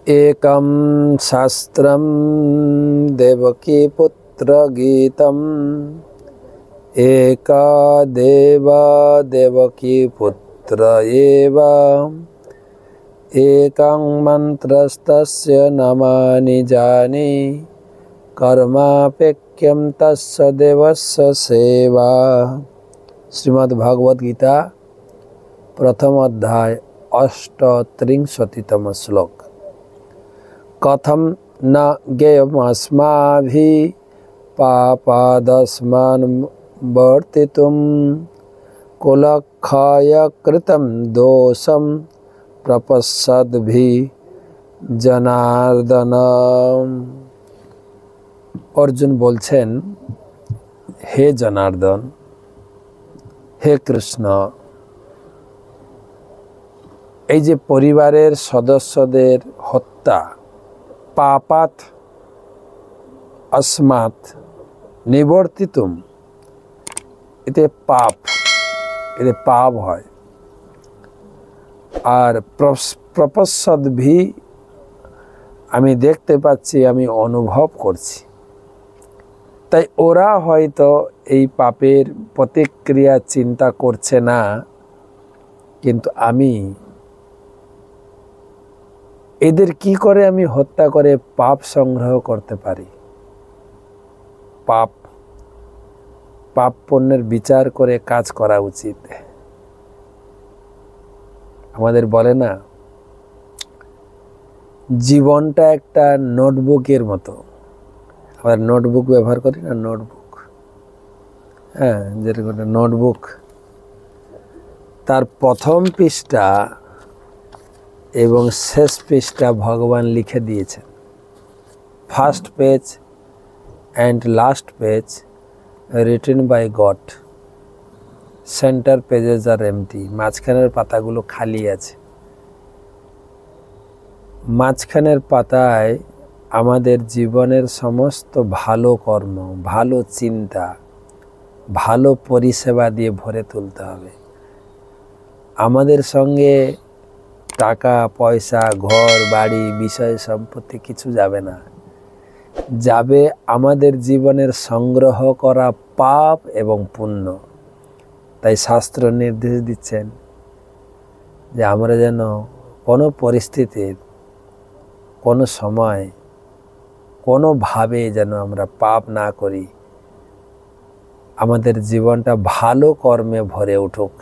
एकं शास्त्रं देवकीपुत्रगीतम् एका देवा देवकीपुत्र एव एकं मन्त्रस्तस्य नमानि जाने कर्मापेक्ष्यं तस्य देवस्य सेवा। श्रीमद्भागवत गीता प्रथम अध्याय 38तम श्लोक। कथम न ज्ञेयमस्माभिः पापादस्मान् वर्तितुं कुलक्षय कृतं दोषं प्रपश्यद्भिः जनार्दन। अर्जुन बोलছেন, हे जनार्दन, हे कृष्ण, এই যে পরিবারের সদস্যদের হত্যা, পাপাত अस्मात् নিবর্তিতুম, এতে পাপ হয়। আর প্রপশ্যদ্ভি, আমি দেখতে পাচ্ছি, আমি অনুভব করছি। তাই ওরা হয়তো এই পাপের প্রতিক্রিয়া চিন্তা করছে না, কিন্তু আমি এদের কি করে আমি হত্যা করে পাপ সংগ্রহ করতে পারি, পাপ পুণ্যের বিচার করে কাজ করা উচিত। আমাদের বলে না, জীবনটা একটা নোটবুকের মতো। আমরা নোটবুক ব্যবহার করি না, নোটবুক, হ্যাঁ, যেরকম নোটবুক, তার প্রথম পৃষ্ঠা এবং শেষ পৃষ্ঠা ভগবান লিখে দিয়েছেন। First page and last page written by God, centre pages are empty, মাঝখানের পাতাগুলো খালি আছে। মাঝখানের পাতায় আমাদের জীবনের সমস্ত ভালো কর্ম, ভালো চিন্তা, ভালো পরিষেবা দিয়ে ভরে তুলতে হবে। আমাদের সঙ্গে টাকা পয়সা, ঘর বাড়ি, বিষয় সম্পত্তি কিছু যাবে না, যাবে আমাদের জীবনের সংগ্রহ করা পাপ এবং পুণ্য। তাই শাস্ত্র নির্দেশ দিচ্ছেন যে আমরা যেন কোনো পরিস্থিতির, কোনো সময়, কোনোভাবে যেন আমরা পাপ না করি, আমাদের জীবনটা ভালো কর্মে ভরে উঠুক।